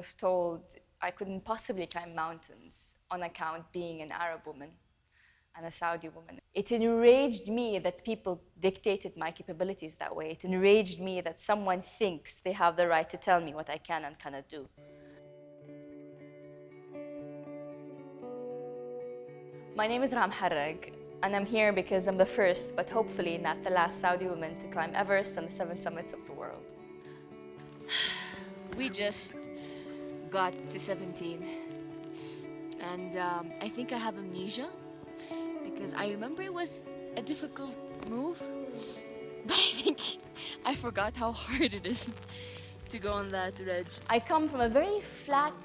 was told I couldn't possibly climb mountains on account being an Arab woman and a Saudi woman. It enraged me that people dictated my capabilities that way. It enraged me that someone thinks they have the right to tell me what I can and cannot do. My name is Raha Moharrak, and I'm here because I'm the first, but hopefully not the last Saudi woman to climb Everest and the 7 summits of the world. We just got to 17, and I think I have amnesia because I remember it was a difficult move, but I think I forgot how hard it is to go on that ledge. I come from a very flat,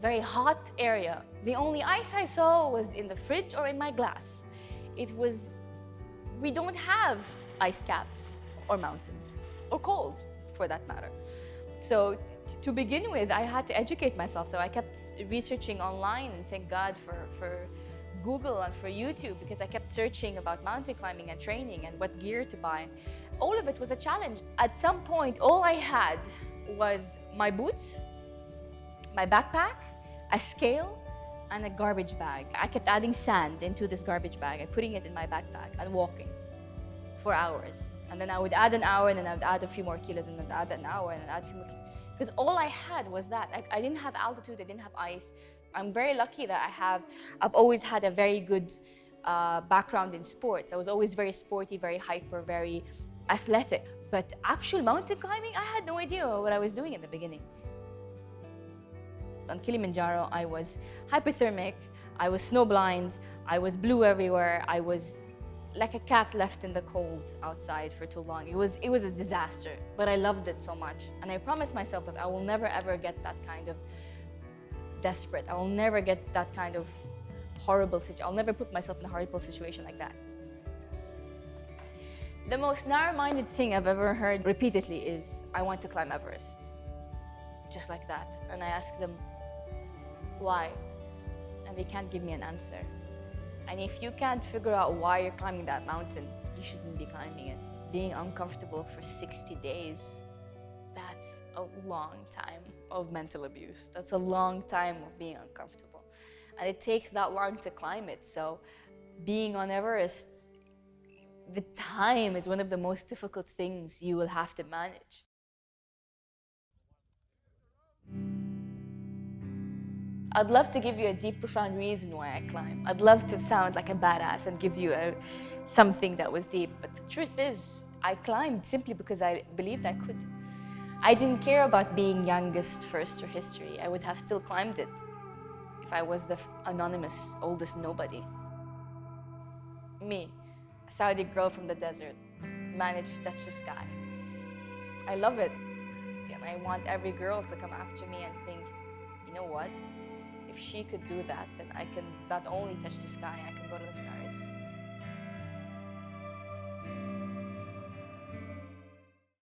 very hot area. The only ice I saw was in the fridge or in my glass. We don't have ice caps or mountains, or cold for that matter. So to begin with, I had to educate myself. So I kept researching online, and thank God for Google and for YouTube, because I kept searching about mountain climbing and training and what gear to buy. All of it was a challenge. At some point, all I had was my boots, my backpack, a scale, and a garbage bag. I kept adding sand into this garbage bag and putting it in my backpack and walking for hours. And then I would add an hour, and then I would add a few more kilos, and then add an hour, and then add a few more kilos. Because all I had was that. I didn't have altitude, I didn't have ice. I'm very lucky that I've always had a very good background in sports. I was always very sporty, very hyper, very athletic. But actual mountain climbing, I had no idea what I was doing in the beginning. On Kilimanjaro, I was hypothermic, I was snowblind, I was blue everywhere, I was like a cat left in the cold outside for too long. It was a disaster, but I loved it so much. And I promised myself that I will never ever get that kind of desperate. I will never get that kind of horrible situation. I'll never put myself in a horrible situation like that. The most narrow-minded thing I've ever heard repeatedly is, I want to climb Everest. Just like that. And I ask them, why? And they can't give me an answer. And if you can't figure out why you're climbing that mountain, you shouldn't be climbing it. Being uncomfortable for 60 days, that's a long time of mental abuse. That's a long time of being uncomfortable. And it takes that long to climb it. So being on Everest, the time is one of the most difficult things you will have to manage. I'd love to give you a deep, profound reason why I climb. I'd love to sound like a badass and give you something that was deep. But the truth is, I climbed simply because I believed I could. I didn't care about being youngest, first, or history. I would have still climbed it if I was the anonymous oldest nobody. Me, a Saudi girl from the desert, managed to touch the sky. I love it. And I want every girl to come after me and think, you know what? If she could do that, then I can not only touch the sky, I can go to the stars.